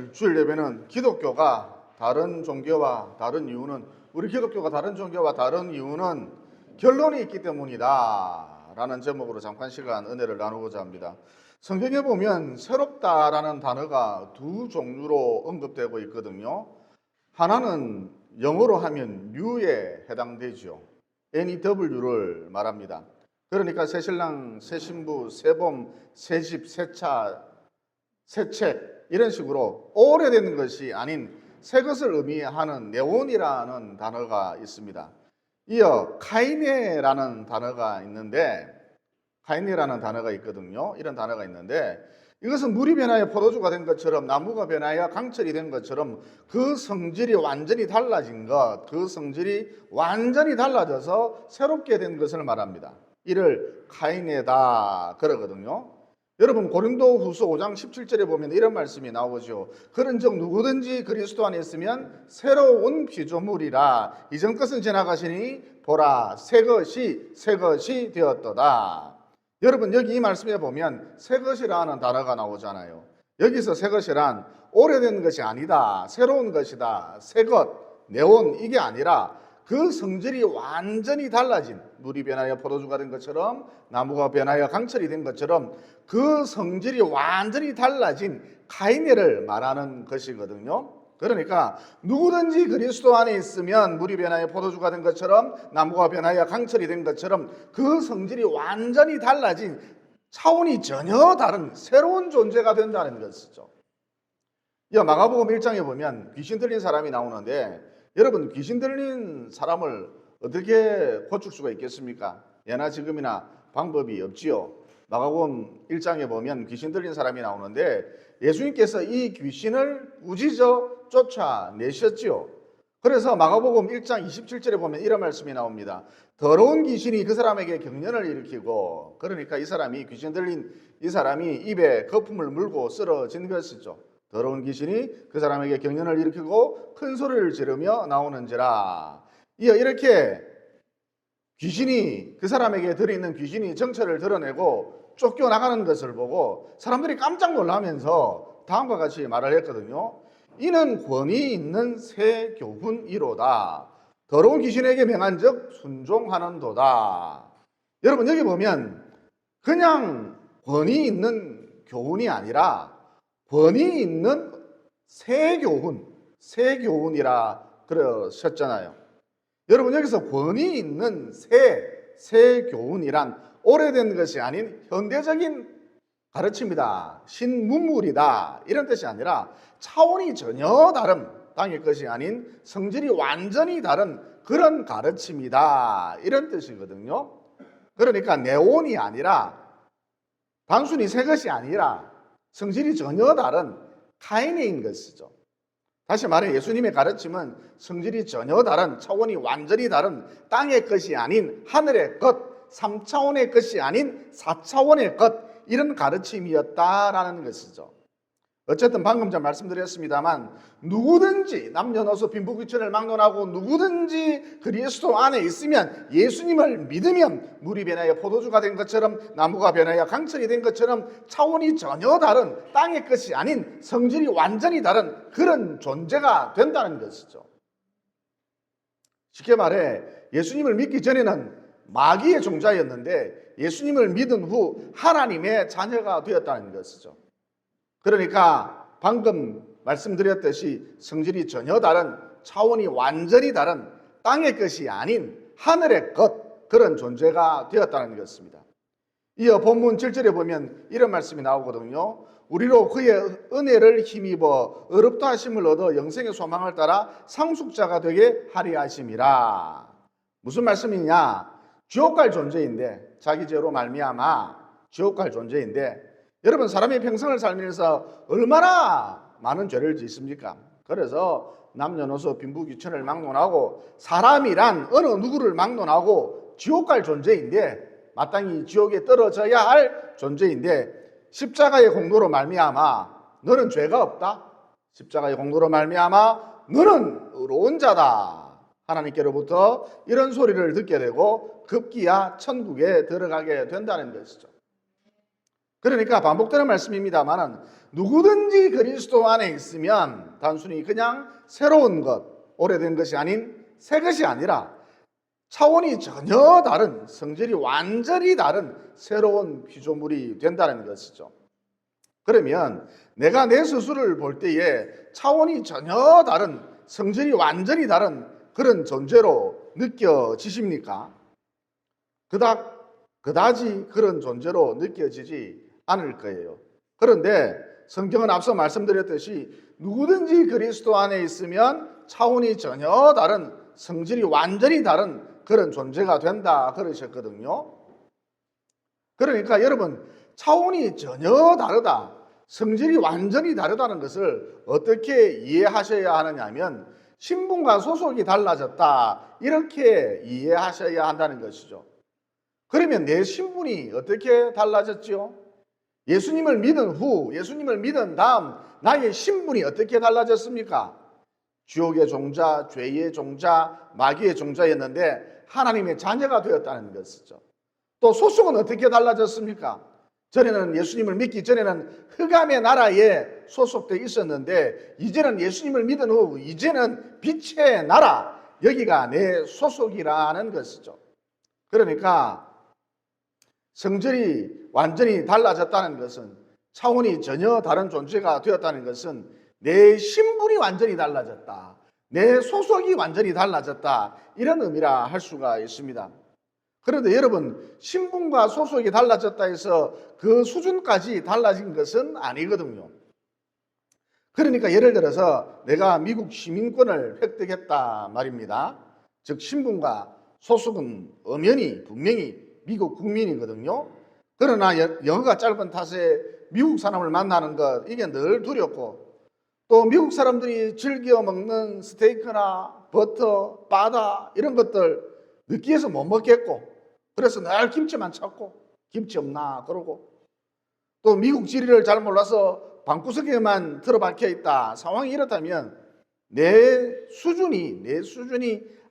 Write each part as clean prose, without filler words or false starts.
오늘 주일 예배는 기독교가 다른 종교와 다른 이유는 우리 기독교가 다른 종교와 다른 이유는 결론이 있기 때문이다 라는 제목으로 잠깐 시간 은혜를 나누고자 합니다. 성경에 보면 새롭다라는 단어가 두 종류로 언급되고 있거든요. 하나는 영어로 하면 new에 해당되죠. NEW를 말합니다. 그러니까 새신랑, 새신부, 새봄, 새집, 새차, 새책 이런 식으로 오래된 것이 아닌 새 것을 의미하는 네온이라는 단어가 있습니다. 이어 카이네라는 단어가 있는데 카이네라는 단어가 있거든요. 이런 단어가 있는데 이것은 물이 변하여 포도주가 된 것처럼 나무가 변하여 강철이 된 것처럼 그 성질이 완전히 달라진 것, 그 성질이 완전히 달라져서 새롭게 된 것을 말합니다. 이를 카이네다 그러거든요. 여러분 고린도후서 5장 17절에 보면 이런 말씀이 나오죠. 그런즉 누구든지 그리스도 안에 있으면 새로운 피조물이라 이전 것은 지나가시니 보라 새 것이 되었도다. 여러분 여기 이 말씀에 보면 새 것이라는 단어가 나오잖아요. 여기서 새 것이란 오래된 것이 아니다, 새로운 것이다, 새 것, 네온 이게 아니라 그 성질이 완전히 달라진 물이 변하여 포도주가 된 것처럼 나무가 변하여 강철이 된 것처럼 그 성질이 완전히 달라진 카이네를 말하는 것이거든요. 그러니까 누구든지 그리스도 안에 있으면 물이 변하여 포도주가 된 것처럼 나무가 변하여 강철이 된 것처럼 그 성질이 완전히 달라진 차원이 전혀 다른 새로운 존재가 된다는 것이죠. 마가복음 1장에 보면 귀신 들린 사람이 나오는데 여러분 귀신 들린 사람을 어떻게 고칠 수가 있겠습니까? 예나 지금이나 방법이 없지요. 마가복음 1장에 보면 귀신 들린 사람이 나오는데 예수님께서 이 귀신을 꾸짖어 쫓아내셨지요. 그래서 마가복음 1장 27절에 보면 이런 말씀이 나옵니다. 더러운 귀신이 그 사람에게 경련을 일으키고 그러니까 이 사람이 귀신 들린 이 사람이 입에 거품을 물고 쓰러진 것이죠. 더러운 귀신이 그 사람에게 경련을 일으키고 큰 소리를 지르며 나오는지라. 이렇게 귀신이 그 사람에게 들어있는 귀신이 정체를 드러내고 쫓겨나가는 것을 보고 사람들이 깜짝 놀라면서 다음과 같이 말을 했거든요. 이는 권위 있는 새 교훈이로다. 더러운 귀신에게 명한즉 순종하는도다. 여러분 여기 보면 그냥 권위 있는 교훈이 아니라 권위 있는 새 교훈이라 그러셨잖아요. 여러분 여기서 권위 있는 새 교훈이란 오래된 것이 아닌 현대적인 가르침이다, 신문물이다 이런 뜻이 아니라 차원이 전혀 다른 땅의 것이 아닌 성질이 완전히 다른 그런 가르침이다 이런 뜻이거든요. 그러니까 네온이 아니라 단순히 새 것이 아니라 성질이 전혀 다른 카이네인 것이죠. 다시 말해 예수님의 가르침은 성질이 전혀 다른 차원이 완전히 다른 땅의 것이 아닌 하늘의 것, 3차원의 것이 아닌 4차원의 것 이런 가르침이었다라는 것이죠. 어쨌든 방금 전 말씀드렸습니다만 누구든지 남녀노소 빈부귀천을 막론하고 누구든지 그리스도 안에 있으면 예수님을 믿으면 물이 변하여 포도주가 된 것처럼 나무가 변하여 강철이 된 것처럼 차원이 전혀 다른 땅의 것이 아닌 성질이 완전히 다른 그런 존재가 된다는 것이죠. 쉽게 말해 예수님을 믿기 전에는 마귀의 종자였는데 예수님을 믿은 후 하나님의 자녀가 되었다는 것이죠. 그러니까 방금 말씀드렸듯이 성질이 전혀 다른 차원이 완전히 다른 땅의 것이 아닌 하늘의 것 그런 존재가 되었다는 것입니다. 이어 본문 7절에 보면 이런 말씀이 나오거든요. 우리로 그의 은혜를 힘입어 의롭다 하심을 얻어 영생의 소망을 따라 상속자가 되게 하리 하심이라. 무슨 말씀이냐? 지옥 갈 존재인데 자기 죄로 말미암아 지옥 갈 존재인데 여러분 사람이 평생을 살면서 얼마나 많은 죄를 짓습니까? 그래서 남녀노소 빈부귀천을 막론하고 사람이란 어느 누구를 막론하고 지옥 갈 존재인데 마땅히 지옥에 떨어져야 할 존재인데 십자가의 공로로 말미암아 너는 죄가 없다. 십자가의 공로로 말미암아 너는 의로운 자다. 하나님께로부터 이런 소리를 듣게 되고 급기야 천국에 들어가게 된다는 것이죠. 그러니까 반복되는 말씀입니다만은 누구든지 그리스도 안에 있으면 단순히 그냥 새로운 것, 오래된 것이 아닌 새 것이 아니라 차원이 전혀 다른, 성질이 완전히 다른 새로운 피조물이 된다는 것이죠. 그러면 내가 내 스스로를 볼 때에 차원이 전혀 다른, 성질이 완전히 다른 그런 존재로 느껴지십니까? 그다지 그런 존재로 느껴지지 않을 거예요. 그런데 성경은 앞서 말씀드렸듯이 누구든지 그리스도 안에 있으면 차원이 전혀 다른, 성질이 완전히 다른 그런 존재가 된다 그러셨거든요. 그러니까 여러분, 차원이 전혀 다르다, 성질이 완전히 다르다는 것을 어떻게 이해하셔야 하느냐 하면 신분과 소속이 달라졌다, 이렇게 이해하셔야 한다는 것이죠. 그러면 내 신분이 어떻게 달라졌지요? 예수님을 믿은 후, 예수님을 믿은 다음 나의 신분이 어떻게 달라졌습니까? 지옥의 종자, 죄의 종자, 마귀의 종자였는데 하나님의 자녀가 되었다는 것이죠. 또 소속은 어떻게 달라졌습니까? 전에는 예수님을 믿기 전에는 흑암의 나라에 소속되어 있었는데 이제는 예수님을 믿은 후 이제는 빛의 나라, 여기가 내 소속이라는 것이죠. 그러니까 성질이 완전히 달라졌다는 것은, 차원이 전혀 다른 존재가 되었다는 것은 내 신분이 완전히 달라졌다, 내 소속이 완전히 달라졌다, 이런 의미라 할 수가 있습니다. 그런데 여러분, 신분과 소속이 달라졌다 해서 그 수준까지 달라진 것은 아니거든요. 그러니까 예를 들어서 내가 미국 시민권을 획득했다 말입니다. 즉 신분과 소속은 엄연히 분명히 미국 국민이거든요. 그러나 영어가 짧은 탓에 미국 사람을 만나는 것, 이게 늘 두렵고, 또 미국 사람들이 즐겨 먹는 스테이크나 버터, 바다 이런 것들 느끼해서 못 먹겠고, 그래서 늘 김치만 찾고 김치 없나 그러고, 또 미국 지리를 잘 몰라서 방구석에만 들어박혀 있다, 상황이 이렇다면 내 수준이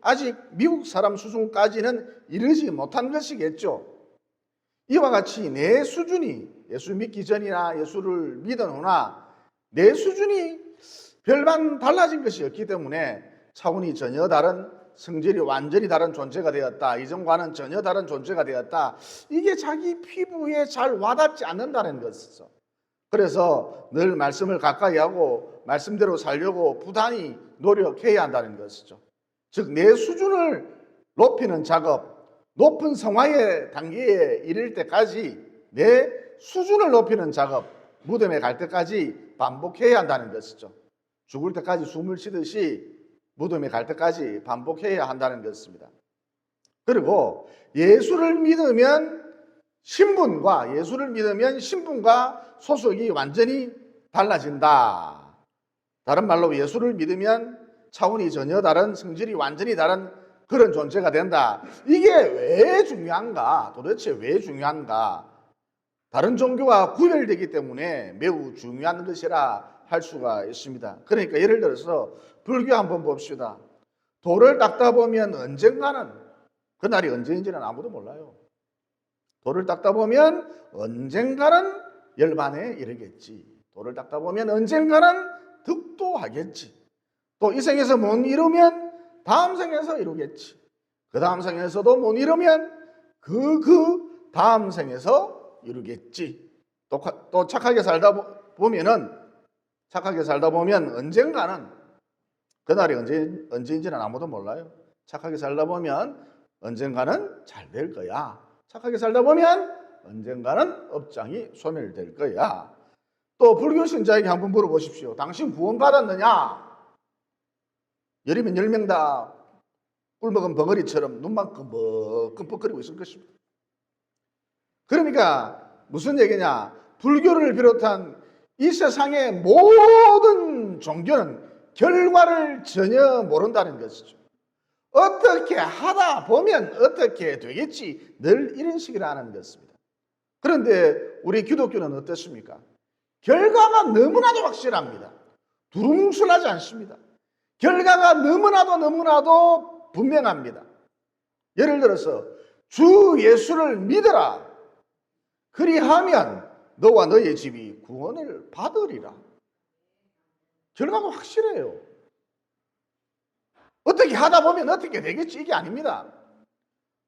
아직 미국 사람 수준까지는 이르지 못한 것이겠죠. 이와 같이 내 수준이 예수 믿기 전이나 예수를 믿은 후나 내 수준이 별반 달라진 것이 없기 때문에 차원이 전혀 다른, 성질이 완전히 다른 존재가 되었다, 이전과는 전혀 다른 존재가 되었다, 이게 자기 피부에 잘 와닿지 않는다는 것이죠. 그래서 늘 말씀을 가까이 하고 말씀대로 살려고 부단히 노력해야 한다는 것이죠. 즉 내 수준을 높이는 작업, 높은 성화의 단계에 이를 때까지 내 수준을 높이는 작업, 무덤에 갈 때까지 반복해야 한다는 것이죠. 죽을 때까지 숨을 쉬듯이 무덤에 갈 때까지 반복해야 한다는 것입니다. 그리고 예수를 믿으면 신분과 소속이 완전히 달라진다. 다른 말로 예수를 믿으면 차원이 전혀 다른, 성질이 완전히 다른 그런 존재가 된다. 이게 왜 중요한가? 도대체 왜 중요한가? 다른 종교와 구별되기 때문에 매우 중요한 것이라 할 수가 있습니다. 그러니까 예를 들어서 불교 한번 봅시다. 돌을 닦다 보면 언젠가는, 그날이 언제인지는 아무도 몰라요. 돌을 닦다 보면 언젠가는 열반에 이르겠지. 돌을 닦다 보면 언젠가는 득도하겠지. 또 이 생에서 못 이루면 다음 생에서 이루겠지. 그 다음 생에서도 못 이루면 그 다음 생에서 이루겠지. 또 착하게 살다 보면 언젠가는, 그날이 언제인지는 아무도 몰라요. 착하게 살다 보면 언젠가는 잘 될 거야. 착하게 살다 보면 언젠가는 업장이 소멸될 거야. 또 불교 신자에게 한번 물어보십시오. 당신 구원받았느냐? 열이면 10명 다 꿀먹은 벙어리처럼 눈만 끔뻑끔뻑거리고 있을 것입니다. 그러니까 무슨 얘기냐? 불교를 비롯한 이 세상의 모든 종교는 결과를 전혀 모른다는 것이죠. 어떻게 하다 보면 어떻게 되겠지, 늘 이런 식이라는 것입니다. 그런데 우리 기독교는 어떻습니까? 결과가 너무나도 확실합니다. 두루뭉술하지 않습니다. 결과가 너무나도 분명합니다. 예를 들어서 주 예수를 믿어라, 그리하면 너와 너의 집이 구원을 받으리라. 결과가 확실해요. 어떻게 하다 보면 어떻게 되겠지 이게 아닙니다.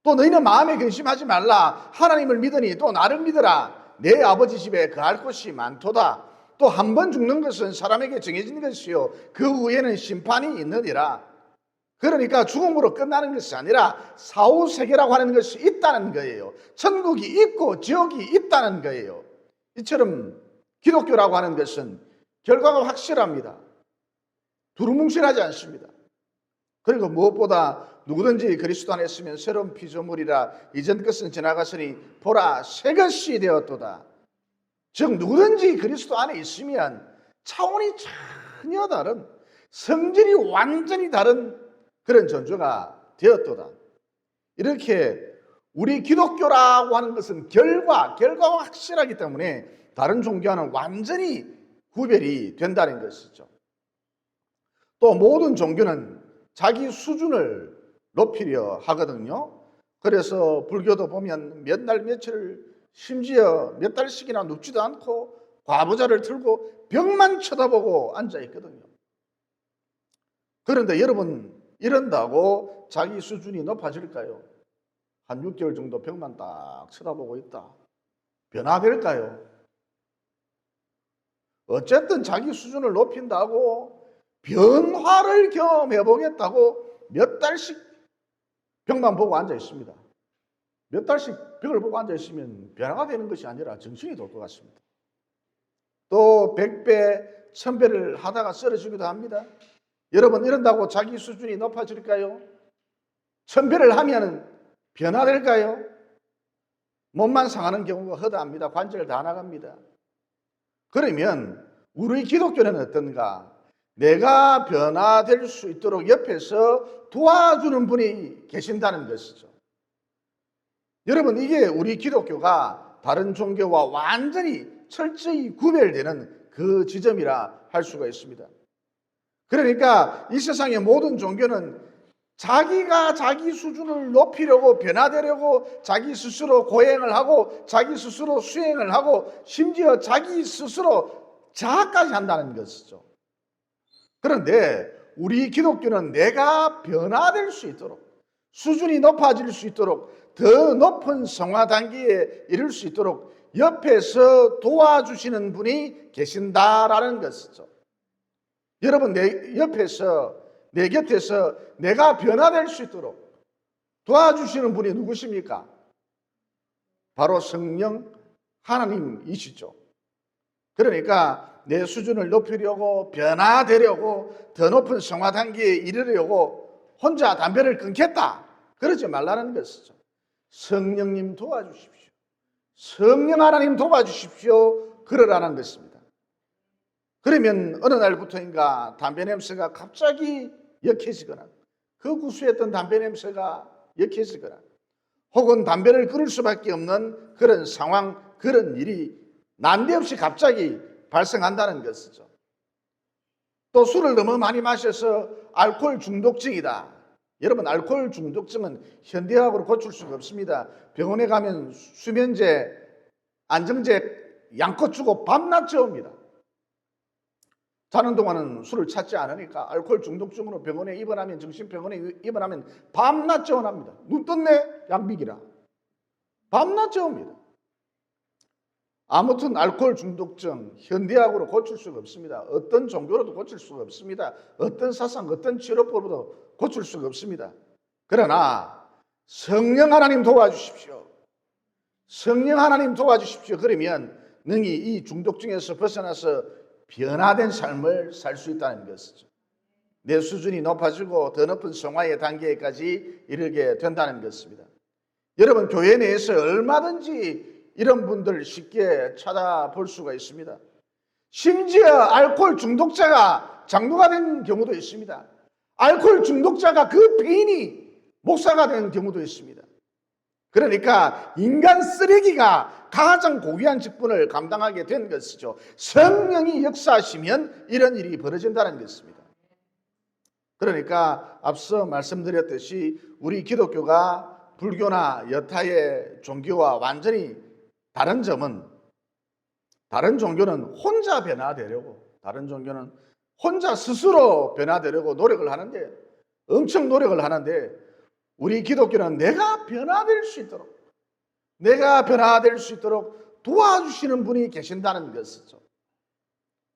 또 너희는 마음에 근심하지 말라. 하나님을 믿으니 또 나를 믿으라. 내 아버지 집에 거할 곳이 많도다. 또 한 번 죽는 것은 사람에게 정해진 것이요 그 후에는 심판이 있느니라. 그러니까 죽음으로 끝나는 것이 아니라 사후세계라고 하는 것이 있다는 거예요. 천국이 있고 지옥이 있다는 거예요. 이처럼 기독교라고 하는 것은 결과가 확실합니다. 두루뭉실하지 않습니다. 그리고 무엇보다 누구든지 그리스도 안에 있으면 새로운 피조물이라 이전 것은 지나갔으니 보라 새 것이 되었도다. 즉 누구든지 그리스도 안에 있으면 차원이 전혀 다른, 성질이 완전히 다른 그런 존재가 되었도다. 이렇게 우리 기독교라고 하는 것은 결과가 확실하기 때문에 다른 종교와는 완전히 구별이 된다는 것이죠. 또 모든 종교는 자기 수준을 높이려 하거든요. 그래서 불교도 보면 몇 날 며칠 심지어 몇 달씩이나 눕지도 않고 과부자를 틀고 벽만 쳐다보고 앉아 있거든요. 그런데 여러분 이런다고 자기 수준이 높아질까요? 한 6개월 정도 벽만 딱 쳐다보고 있다. 변화될까요? 어쨌든 자기 수준을 높인다고 변화를 경험해보겠다고 몇 달씩 벽만 보고 앉아 있습니다. 몇 달씩 벽을 보고 앉아 있으면 변화가 되는 것이 아니라 정신이 돌 것 같습니다. 또 100배, 1000배를 하다가 쓰러지기도 합니다. 여러분 이런다고 자기 수준이 높아질까요? 1000배를 하면 변화될까요? 몸만 상하는 경우가 허다합니다. 관절 다 나갑니다. 그러면 우리 기독교는 어떤가? 내가 변화될 수 있도록 옆에서 도와주는 분이 계신다는 것이죠. 여러분 이게 우리 기독교가 다른 종교와 완전히 철저히 구별되는 그 지점이라 할 수가 있습니다. 그러니까 이 세상의 모든 종교는 자기가 자기 수준을 높이려고 변화되려고 자기 스스로 고행을 하고 자기 스스로 수행을 하고 심지어 자기 스스로 자아까지 한다는 것이죠. 그런데 우리 기독교는 내가 변화될 수 있도록 수준이 높아질 수 있도록 더 높은 성화 단계에 이를 수 있도록 옆에서 도와주시는 분이 계신다라는 것이죠. 여러분 내 옆에서 내 곁에서 내가 변화될 수 있도록 도와주시는 분이 누구십니까? 바로 성령 하나님이시죠. 그러니까 내 수준을 높이려고 변화되려고 더 높은 성화 단계에 이르려고 혼자 담배를 끊겠다 그러지 말라는 것이죠. 성령님 도와주십시오. 성령 하나님 도와주십시오. 그러라는 것입니다. 그러면 어느 날부터인가 담배 냄새가 갑자기 역해지거나 그 구수했던 담배 냄새가 역해지거나 혹은 담배를 끊을 수밖에 없는 그런 상황, 그런 일이 난데없이 갑자기 발생한다는 것이죠. 또 술을 너무 많이 마셔서 알코올 중독증이다. 여러분 알코올 중독증은 현대의학으로 고칠 수가 없습니다. 병원에 가면 수면제, 안정제 양껏 주고 밤낮 재웁니다. 자는 동안은 술을 찾지 않으니까 알코올 중독증으로 병원에 입원하면 정신병원에 입원하면 밤낮 재워납니다. 눈 떴네? 양비기라. 밤낮 재웁니다. 아무튼 알코올 중독증 현대학으로 고칠 수가 없습니다. 어떤 종교로도 고칠 수가 없습니다. 어떤 사상, 어떤 치료법으로도 고칠 수가 없습니다. 그러나 성령 하나님 도와주십시오. 성령 하나님 도와주십시오. 그러면 능히 이 중독증에서 벗어나서 변화된 삶을 살 수 있다는 것이죠. 내 수준이 높아지고 더 높은 성화의 단계까지 이르게 된다는 것입니다. 여러분 교회 내에서 얼마든지 이런 분들 쉽게 찾아볼 수가 있습니다. 심지어 알코올 중독자가 장로가 된 경우도 있습니다. 알코올 중독자가 그 폐인이 목사가 된 경우도 있습니다. 그러니까 인간 쓰레기가 가장 고귀한 직분을 감당하게 된 것이죠. 성령이 역사하시면 이런 일이 벌어진다는 것입니다. 그러니까 앞서 말씀드렸듯이 우리 기독교가 불교나 여타의 종교와 완전히 다른 점은 다른 종교는 혼자 변화되려고, 다른 종교는 혼자 스스로 변화되려고 노력을 하는데, 엄청 노력을 하는데, 우리 기독교는 내가 변화될 수 있도록 도와주시는 분이 계신다는 것이죠.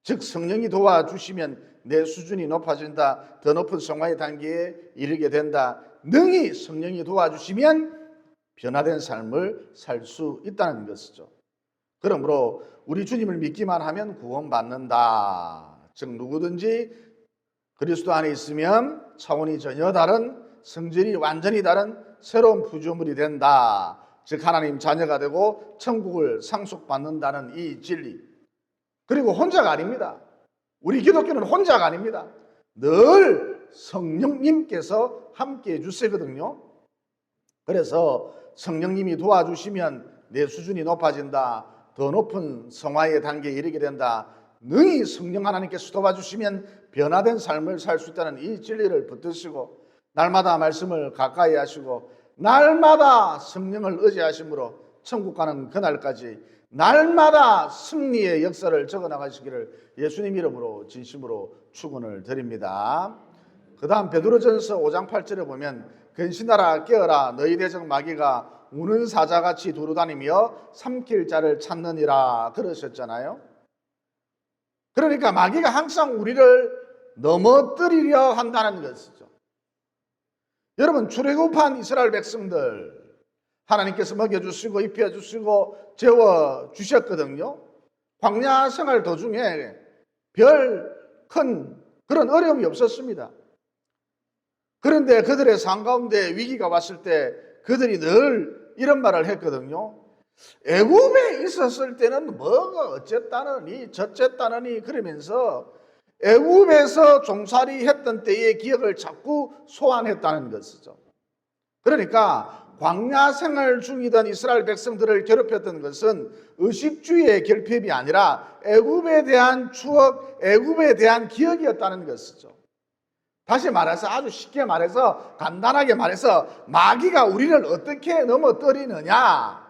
즉 성령이 도와주시면 내 수준이 높아진다. 더 높은 성화의 단계에 이르게 된다. 능히 성령이 도와주시면 변화된 삶을 살 수 있다는 것이죠. 그러므로 우리 주님을 믿기만 하면 구원받는다. 즉 누구든지 그리스도 안에 있으면 차원이 전혀 다른, 성질이 완전히 다른 새로운 구조물이 된다. 즉 하나님 자녀가 되고 천국을 상속받는다는 이 진리. 그리고 혼자가 아닙니다. 우리 기독교는 혼자가 아닙니다. 늘 성령님께서 함께 해주시거든요. 그래서 성령님이 도와주시면 내 수준이 높아진다. 더 높은 성화의 단계에 이르게 된다. 능히 성령 하나님께서 도와주시면 변화된 삶을 살 수 있다는 이 진리를 붙드시고 날마다 말씀을 가까이 하시고 날마다 성령을 의지하심으로 천국 가는 그날까지 날마다 승리의 역사를 적어나가시기를 예수님 이름으로 진심으로 축원을 드립니다. 그 다음 베드로전서 5장 8절에 보면 근신하라 깨어라 너희 대적 마귀가 우는 사자같이 두루다니며 삼킬 자를 찾느니라 그러셨잖아요. 그러니까 마귀가 항상 우리를 넘어뜨리려 한다는 것이죠. 여러분 출애굽한 이스라엘 백성들 하나님께서 먹여주시고 입혀주시고 재워주셨거든요. 광야 생활 도중에 별 큰 그런 어려움이 없었습니다. 그런데 그들의 삶 가운데 위기가 왔을 때 그들이 늘 이런 말을 했거든요. 애굽에 있었을 때는 뭐가 어쨌다느니 저쨌다느니 그러면서 애굽에서 종살이 했던 때의 기억을 자꾸 소환했다는 것이죠. 그러니까 광야 생활 중이던 이스라엘 백성들을 괴롭혔던 것은 의식주의의 결핍이 아니라 애굽에 대한 추억, 애굽에 대한 기억이었다는 것이죠. 다시 말해서 아주 쉽게 말해서 간단하게 말해서 마귀가 우리를 어떻게 넘어뜨리느냐.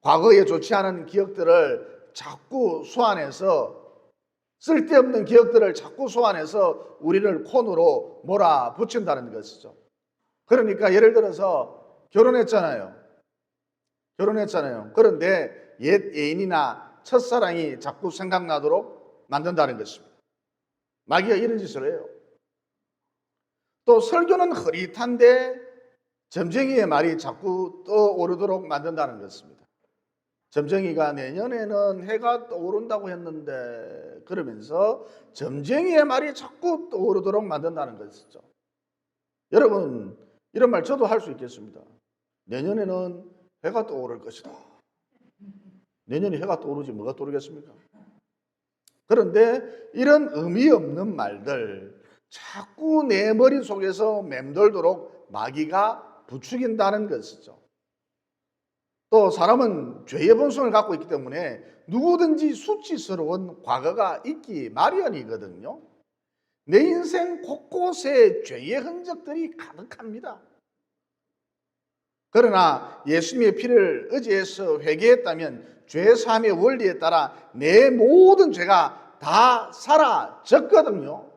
과거에 좋지 않은 기억들을 자꾸 소환해서 쓸데없는 기억들을 자꾸 소환해서 우리를 콘으로 몰아붙인다는 것이죠. 그러니까 예를 들어서 결혼했잖아요. 그런데 옛 애인이나 첫사랑이 자꾸 생각나도록 만든다는 것입니다. 마귀가 이런 짓을 해요. 또 설교는 흐릿한데 점쟁이의 말이 자꾸 떠오르도록 만든다는 것입니다. 점쟁이가 내년에는 해가 떠오른다고 했는데 그러면서 점쟁이의 말이 자꾸 떠오르도록 만든다는 것이죠. 여러분 이런 말 저도 할 수 있겠습니다. 내년에는 해가 떠오를 것이다. 내년에 해가 떠오르지 뭐가 떠오르겠습니까? 그런데 이런 의미 없는 말들 자꾸 내 머릿속에서 맴돌도록 마귀가 부추긴다는 것이죠. 또 사람은 죄의 본성을 갖고 있기 때문에 누구든지 수치스러운 과거가 있기 마련이거든요. 내 인생 곳곳에 죄의 흔적들이 가득합니다. 그러나 예수님의 피를 의지해서 회개했다면 죄 사함의 원리에 따라 내 모든 죄가 다 사라졌거든요.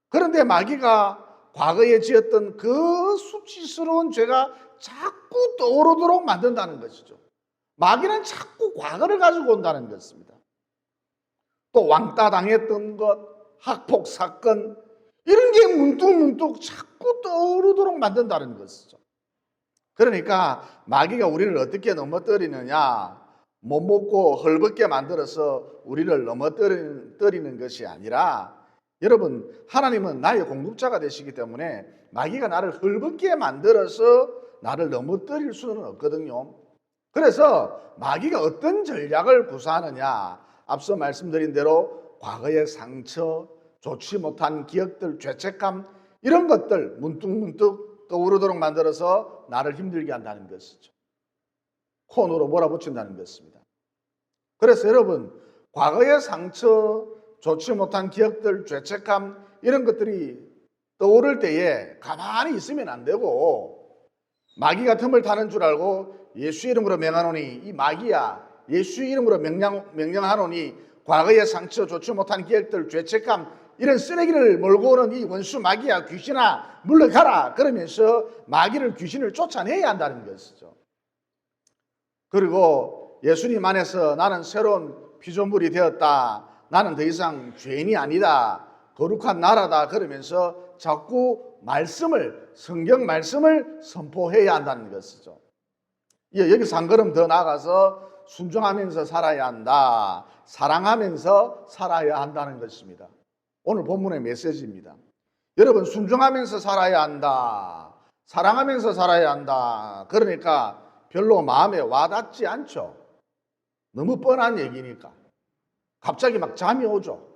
그런데 마귀가 과거에 지었던 그 수치스러운 죄가 자꾸 떠오르도록 만든다는 것이죠. 마귀는 자꾸 과거를 가지고 온다는 것입니다. 또 왕따 당했던 것, 학폭 사건 이런 게 문득문득 자꾸 떠오르도록 만든다는 것이죠. 그러니까 마귀가 우리를 어떻게 넘어뜨리느냐, 못 먹고 헐벗게 만들어서 우리를 넘어뜨리는 것이 아니라 여러분 하나님은 나의 공급자가 되시기 때문에 마귀가 나를 헐벗게 만들어서 나를 넘어뜨릴 수는 없거든요. 그래서 마귀가 어떤 전략을 구사하느냐, 앞서 말씀드린 대로 과거의 상처, 좋지 못한 기억들, 죄책감 이런 것들 문득문득 떠오르도록 만들어서 나를 힘들게 한다는 것이죠. 콘으로 몰아붙인다는 것입니다. 그래서 여러분 과거의 상처, 좋지 못한 기억들, 죄책감 이런 것들이 떠오를 때에 가만히 있으면 안 되고 마귀가 틈을 타는 줄 알고 예수 이름으로 명하노니 이 마귀야 예수 이름으로 명령하노니 과거의 상처, 좋지 못한 기억들, 죄책감 이런 쓰레기를 몰고 오는 이 원수 마귀야 귀신아 물러가라 그러면서 마귀를 귀신을 쫓아내야 한다는 것이죠. 그리고 예수님 안에서 나는 새로운 피조물이 되었다. 나는 더 이상 죄인이 아니다. 거룩한 나라다. 그러면서 자꾸 성경 말씀을 선포해야 한다는 것이죠. 여기서 한 걸음 더 나아가서 순종하면서 살아야 한다. 사랑하면서 살아야 한다는 것입니다. 오늘 본문의 메시지입니다. 여러분 순종하면서 살아야 한다. 사랑하면서 살아야 한다. 그러니까 별로 마음에 와닿지 않죠. 너무 뻔한 얘기니까. 갑자기 막 잠이 오죠.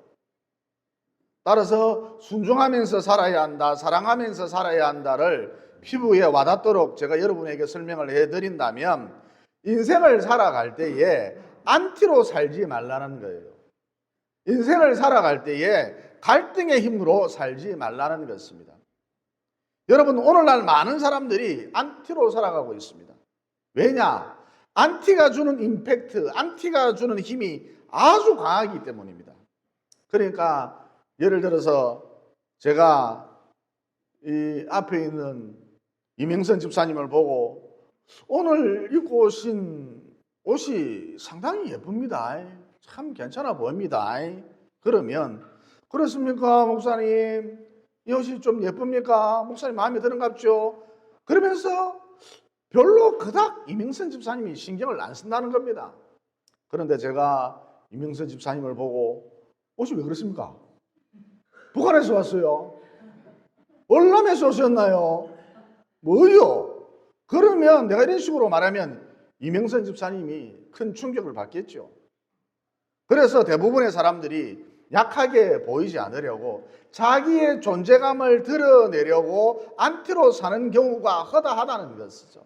따라서 순종하면서 살아야 한다. 사랑하면서 살아야 한다를 피부에 와닿도록 제가 여러분에게 설명을 해드린다면 인생을 살아갈 때에 안티로 살지 말라는 거예요. 인생을 살아갈 때에 갈등의 힘으로 살지 말라는 것입니다. 여러분 오늘날 많은 사람들이 안티로 살아가고 있습니다. 왜냐? 안티가 주는 임팩트, 안티가 주는 힘이 아주 강하기 때문입니다. 그러니까 예를 들어서 제가 이 앞에 있는 이명선 집사님을 보고 오늘 입고 오신 옷이 상당히 예쁩니다. 참 괜찮아 보입니다. 그러면 그렇습니까 목사님? 이 옷이 좀 예쁩니까? 목사님 마음에 드는갑죠? 그러면서 별로 그닥 이명선 집사님이 신경을 안 쓴다는 겁니다. 그런데 제가 이명선 집사님을 보고 옷이 왜 그렇습니까? 북한에서 왔어요. 월남에서 오셨나요? 뭐요? 그러면 내가 이런 식으로 말하면 이명선 집사님이 큰 충격을 받겠죠. 그래서 대부분의 사람들이 약하게 보이지 않으려고 자기의 존재감을 드러내려고 안티로 사는 경우가 허다하다는 것이죠.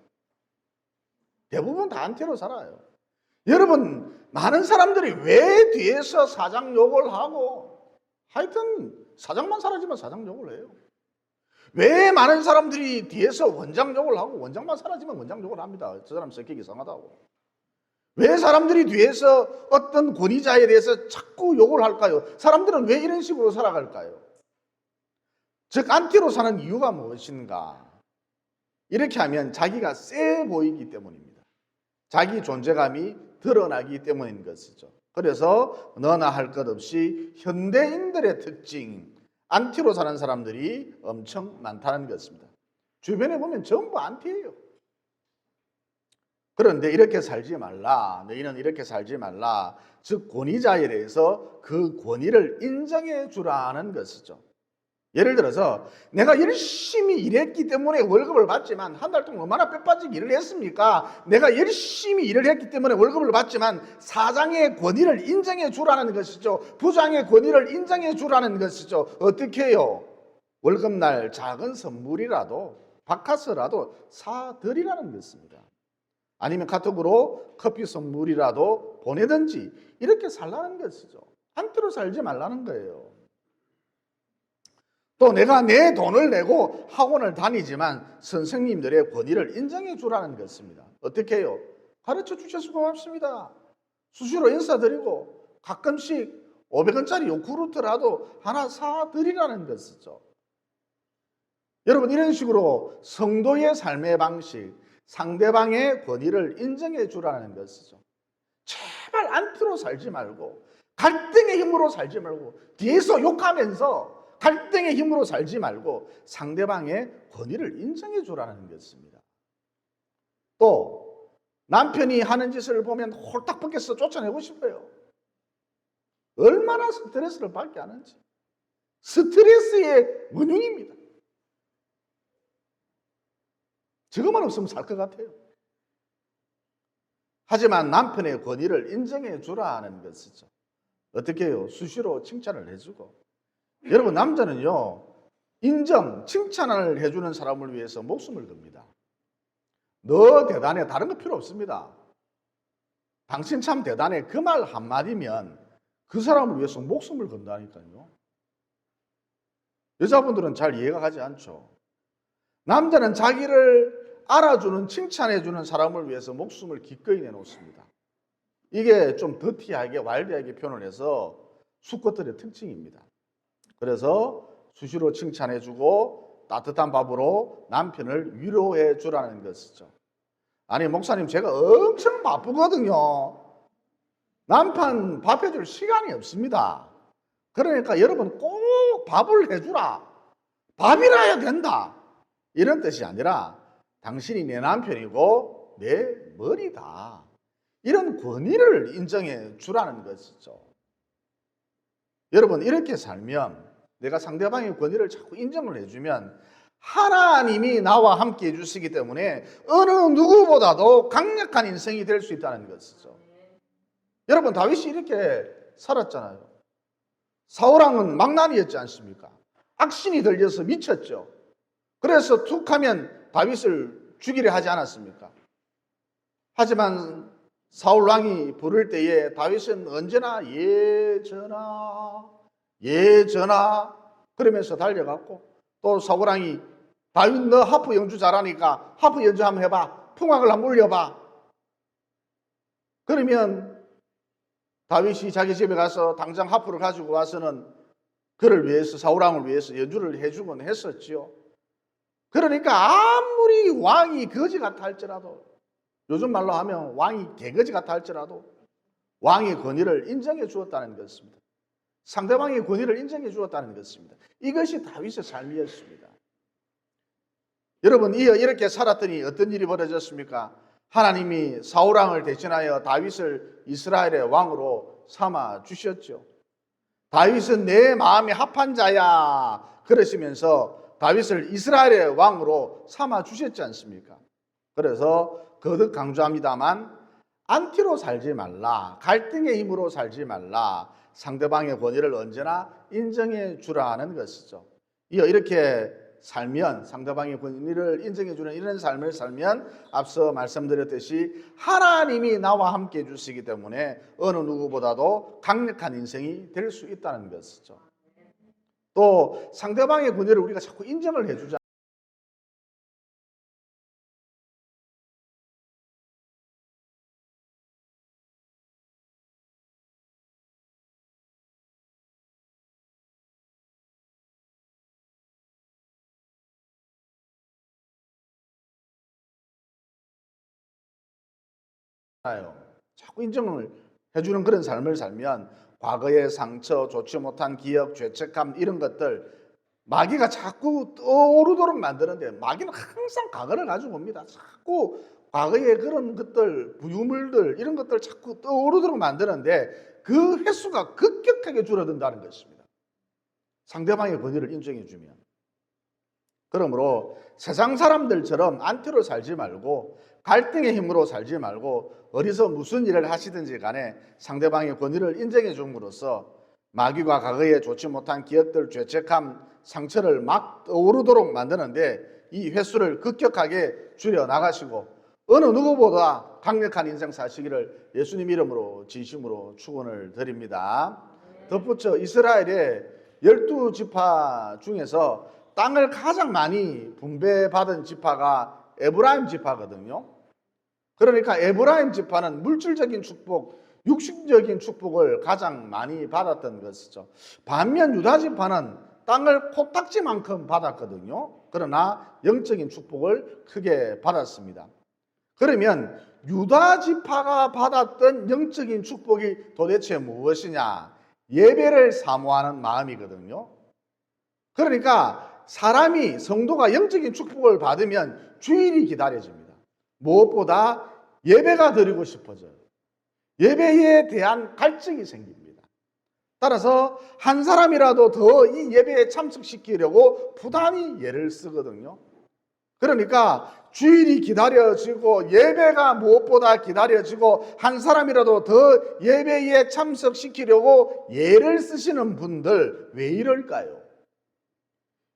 대부분 다 안티로 살아요. 여러분 많은 사람들이 왜 뒤에서 사장 욕을 하고 하여튼 사장만 사라지면 사장 욕을 해요. 왜 많은 사람들이 뒤에서 원장 욕을 하고 원장만 사라지면 원장 욕을 합니다. 저 사람 성격이 이상하다고. 왜 사람들이 뒤에서 어떤 권위자에 대해서 자꾸 욕을 할까요? 사람들은 왜 이런 식으로 살아갈까요? 즉 안티로 사는 이유가 무엇인가? 이렇게 하면 자기가 세 보이기 때문입니다. 자기 존재감이 드러나기 때문인 것이죠. 그래서 너나 할 것 없이 현대인들의 특징, 안티로 사는 사람들이 엄청 많다는 것입니다. 주변에 보면 전부 안티예요. 그런데 이렇게 살지 말라. 너희는 이렇게 살지 말라. 즉 권위자에 대해서 그 권위를 인정해 주라는 것이죠. 예를 들어서 내가 열심히 일했기 때문에 월급을 받지만 한 달 동안 얼마나 빼빠지게 일을 했습니까? 내가 열심히 일을 했기 때문에 월급을 받지만 사장의 권위를 인정해 주라는 것이죠. 부장의 권위를 인정해 주라는 것이죠. 어떻게 해요? 월급날 작은 선물이라도 바카스라도 사드리라는 것입니다. 아니면 카톡으로 커피 선물이라도 보내든지 이렇게 살라는 것이죠. 안티로 살지 말라는 거예요. 또 내가 내 돈을 내고 학원을 다니지만 선생님들의 권위를 인정해 주라는 것입니다. 어떻게 해요? 가르쳐 주셔서 고맙습니다. 수시로 인사드리고 가끔씩 500원짜리 요구르트라도 하나 사드리라는 것이죠. 여러분 이런 식으로 성도의 삶의 방식, 상대방의 권위를 인정해 주라는 것이죠. 제발 안티로 살지 말고 갈등의 힘으로 살지 말고 뒤에서 욕하면서 갈등의 힘으로 살지 말고 상대방의 권위를 인정해 주라는 것입니다. 또 남편이 하는 짓을 보면 홀딱 벗겨서 쫓아내고 싶어요. 얼마나 스트레스를 받게 하는지. 스트레스의 원흉입니다. 저것만 없으면 살 것 같아요. 하지만 남편의 권위를 인정해 주라는 것이죠. 어떻게 해요? 수시로 칭찬을 해주고. 여러분 남자는요 인정, 칭찬을 해주는 사람을 위해서 목숨을 겁니다. 너 대단해. 다른 거 필요 없습니다. 당신 참 대단해. 그 말 한마디면 그 사람을 위해서 목숨을 건다니까요. 여자분들은 잘 이해가 가지 않죠. 남자는 자기를 알아주는 칭찬해주는 사람을 위해서 목숨을 기꺼이 내놓습니다. 이게 좀 더티하게 와일드하게 표현을 해서 수컷들의 특징입니다. 그래서 수시로 칭찬해주고 따뜻한 밥으로 남편을 위로해 주라는 것이죠. 아니 목사님 제가 엄청 바쁘거든요. 남편 밥 해줄 시간이 없습니다. 그러니까 여러분 꼭 밥을 해주라. 밥이라 해야 된다. 이런 뜻이 아니라 당신이 내 남편이고 내 머리다. 이런 권위를 인정해 주라는 것이죠. 여러분 이렇게 살면 내가 상대방의 권위를 자꾸 인정을 해주면 하나님이 나와 함께 해주시기 때문에 어느 누구보다도 강력한 인생이 될 수 있다는 것이죠. 여러분 다윗이 이렇게 살았잖아요. 사울왕은 망나니였지 않습니까? 악신이 들려서 미쳤죠. 그래서 툭 하면 다윗을 죽이려 하지 않았습니까? 하지만 사울왕이 부를 때에 다윗은 언제나 예전아 그러면서 달려갔고, 또 사울왕이 다윗 너 하프 연주 잘하니까 하프 연주 한번 해봐, 풍악을 한번 울려봐. 그러면 다윗이 자기 집에 가서 당장 하프를 가지고 와서는 그를 위해서, 사울왕을 위해서 연주를 해주곤 했었지요. 그러니까 아무리 왕이 거지 같아 할지라도, 요즘 말로 하면 왕이 개거지 같아 할지라도 왕의 권위를 인정해 주었다는 것입니다. 상대방의 권위를 인정해 주었다는 것입니다. 이것이 다윗의 삶이었습니다. 여러분 이렇게 살았더니 어떤 일이 벌어졌습니까? 하나님이 사울왕을 대신하여 다윗을 이스라엘의 왕으로 삼아 주셨죠. 다윗은 내 마음에 합한 자야 그러시면서 다윗을 이스라엘의 왕으로 삼아 주셨지 않습니까? 그래서 거듭 강조합니다만 안티로 살지 말라, 갈등의 힘으로 살지 말라, 상대방의 권위를 언제나 인정해 주라는 것이죠. 이렇게 살면, 상대방의 권위를 인정해 주는 이런 삶을 살면 앞서 말씀드렸듯이 하나님이 나와 함께 해주시기 때문에 어느 누구보다도 강력한 인생이 될 수 있다는 것이죠. 또 상대방의 권위를 우리가 자꾸 인정을 해주자. 자꾸 인정을 해주는 그런 삶을 살면 과거의 상처, 좋지 못한 기억, 죄책감 이런 것들 마귀가 자꾸 떠오르도록 만드는데, 마귀는 항상 과거를 가지고 옵니다. 자꾸 과거의 그런 것들, 부유물들 이런 것들 자꾸 떠오르도록 만드는데 그 횟수가 급격하게 줄어든다는 것입니다. 상대방의 권위를 인정해 주면. 그러므로 세상 사람들처럼 안티로 살지 말고 갈등의 힘으로 살지 말고 어디서 무슨 일을 하시든지 간에 상대방의 권위를 인정해 줌으로써 마귀가 과거에 좋지 못한 기억들, 죄책감, 상처를 막 떠오르도록 만드는데 이 횟수를 급격하게 줄여 나가시고 어느 누구보다 강력한 인생 사시기를 예수님 이름으로 진심으로 축원을 드립니다. 덧붙여 이스라엘의 12지파 중에서 땅을 가장 많이 분배받은 지파가 에브라임 지파거든요. 그러니까 에브라임 지파는 물질적인 축복, 육신적인 축복을 가장 많이 받았던 것이죠. 반면 유다 지파는 땅을 코딱지만큼 받았거든요. 그러나 영적인 축복을 크게 받았습니다. 그러면 유다 지파가 받았던 영적인 축복이 도대체 무엇이냐? 예배를 사모하는 마음이거든요. 그러니까 사람이, 성도가 영적인 축복을 받으면 주일이 기다려집니다. 무엇보다 예배가 드리고 싶어져요. 예배에 대한 갈증이 생깁니다. 따라서 한 사람이라도 더 이 예배에 참석시키려고 부단히 예를 쓰거든요. 그러니까 주일이 기다려지고 예배가 무엇보다 기다려지고 한 사람이라도 더 예배에 참석시키려고 예를 쓰시는 분들 왜 이럴까요?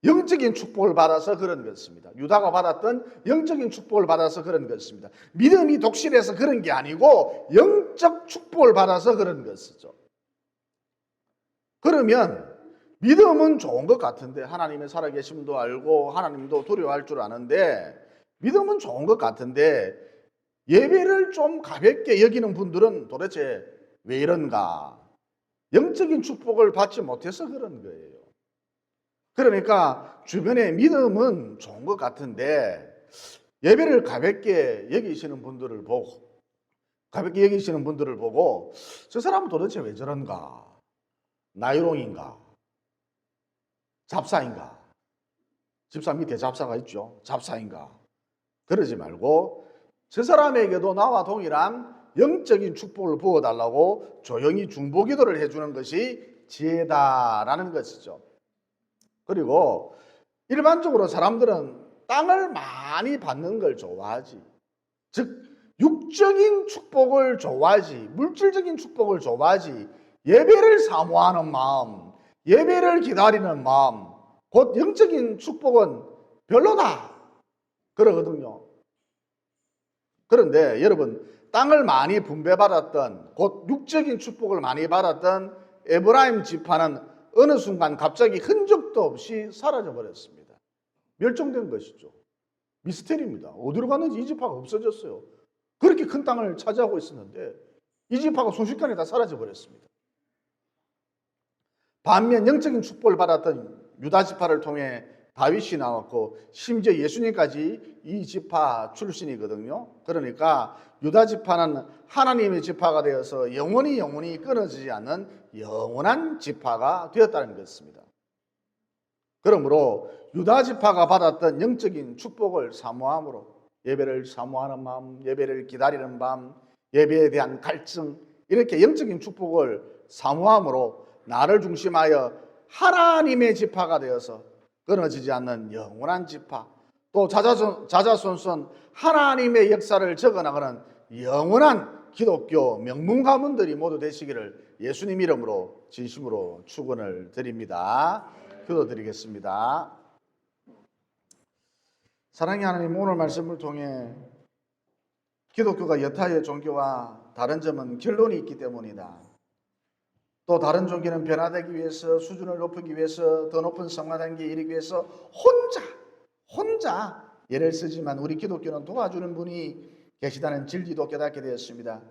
영적인 축복을 받아서 그런 것입니다. 유다가 받았던 영적인 축복을 받아서 그런 것입니다. 믿음이 독실해서 그런 게 아니고 영적 축복을 받아서 그런 것이죠. 그러면 믿음은 좋은 것 같은데, 하나님의 살아계심도 알고 하나님도 두려워할 줄 아는데 믿음은 좋은 것 같은데 예배를 좀 가볍게 여기는 분들은 도대체 왜 이런가? 영적인 축복을 받지 못해서 그런 거예요. 그러니까 주변에 믿음은 좋은 것 같은데 예배를 가볍게 여기시는 분들을 보고 저 사람은 도대체 왜 저런가? 나이롱인가? 잡사인가? 집사 밑에 잡사가 있죠. 잡사인가? 그러지 말고 저 사람에게도 나와 동일한 영적인 축복을 부어달라고 조용히 중보기도를 해주는 것이 지혜다라는 것이죠. 그리고 일반적으로 사람들은 땅을 많이 받는 걸 좋아하지. 즉 육적인 축복을 좋아하지, 물질적인 축복을 좋아하지, 예배를 사모하는 마음, 예배를 기다리는 마음, 곧 영적인 축복은 별로다 그러거든요. 그런데 여러분, 땅을 많이 분배받았던, 곧 육적인 축복을 많이 받았던 에브라임 지파는 어느 순간 갑자기 흔적도 없이 사라져버렸습니다. 멸종된 것이죠. 미스테리입니다. 어디로 갔는지 이 지파가 없어졌어요. 그렇게 큰 땅을 차지하고 있었는데 이 지파가 순식간에 다 사라져버렸습니다. 반면 영적인 축복을 받았던 유다 지파를 통해 다윗이 나왔고 심지어 예수님까지 이 지파 출신이거든요. 그러니까 유다 지파는 하나님의 지파가 되어서 영원히 끊어지지 않는 영원한 지파가 되었다는 것입니다. 그러므로 유다 지파가 받았던 영적인 축복을 사모함으로 예배를 사모하는 마음, 예배를 기다리는 마음, 예배에 대한 갈증, 이렇게 영적인 축복을 사모함으로 나를 중심하여 하나님의 지파가 되어서 끊어지지 않는 영원한 지파, 또 자자손손 하나님의 역사를 적어나가는 영원한 기독교 명문 가문들이 모두 되시기를 예수님 이름으로 진심으로 축원을 드립니다. 기도드리겠습니다. 사랑의 하나님, 오늘 말씀을 통해 기독교가 여타의 종교와 다른 점은 결론이 있기 때문이다. 또 다른 종교는 변화되기 위해서, 수준을 높이기 위해서, 더 높은 성화 단계에 이르기 위해서 혼자 예를 쓰지만 우리 기독교는 도와주는 분이 계시다는 진리도 깨닫게 되었습니다.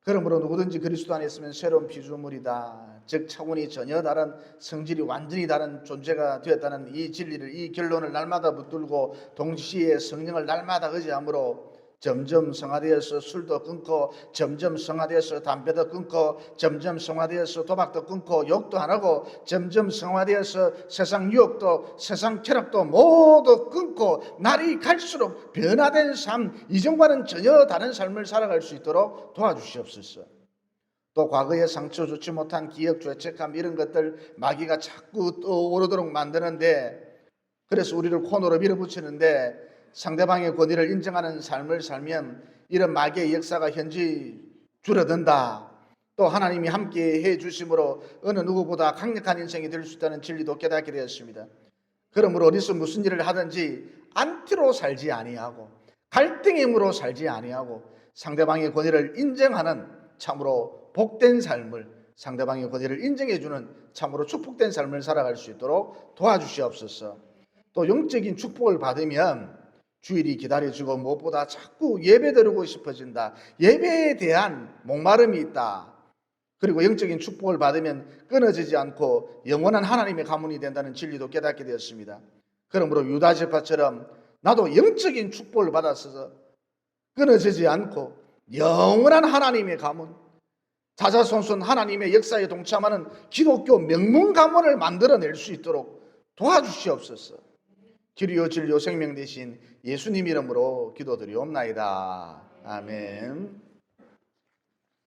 그러므로 누구든지 그리스도 안에 있으면 새로운 피조물이다. 즉 차원이 전혀 다른, 성질이 완전히 다른 존재가 되었다는 이 진리를, 이 결론을 날마다 붙들고 동시에 성령을 날마다 의지함으로 점점 성화되어서 술도 끊고, 점점 성화되어서 담배도 끊고, 점점 성화되어서 도박도 끊고, 욕도 안 하고, 점점 성화되어서 세상 유혹도, 세상 쾌락도 모두 끊고, 날이 갈수록 변화된 삶, 이전과는 전혀 다른 삶을 살아갈 수 있도록 도와주시옵소서. 또 과거에 상처 주지 못한 기억, 죄책감 이런 것들 마귀가 자꾸 떠오르도록 만드는데, 그래서 우리를 코너로 밀어붙이는데, 상대방의 권위를 인정하는 삶을 살면 이런 마귀의 역사가 현저히 줄어든다. 또 하나님이 함께 해주심으로 어느 누구보다 강력한 인생이 될 수 있다는 진리도 깨닫게 되었습니다. 그러므로 어디서 무슨 일을 하든지 안티로 살지 아니하고, 갈등의 힘으로 살지 아니하고, 상대방의 권위를 인정하는 참으로 복된 삶을, 상대방의 권위를 인정해주는 참으로 축복된 삶을 살아갈 수 있도록 도와주시옵소서. 또 영적인 축복을 받으면 주일이 기다려지고 무엇보다 자꾸 예배 드리고 싶어진다. 예배에 대한 목마름이 있다. 그리고 영적인 축복을 받으면 끊어지지 않고 영원한 하나님의 가문이 된다는 진리도 깨닫게 되었습니다. 그러므로 유다 지파처럼 나도 영적인 축복을 받아서 끊어지지 않고 영원한 하나님의 가문, 자자손손 하나님의 역사에 동참하는 기독교 명문 가문을 만들어낼 수 있도록 도와주시옵소서. 길이요 진리요 생명 되신 예수님 이름으로 기도드리옵나이다. 아멘.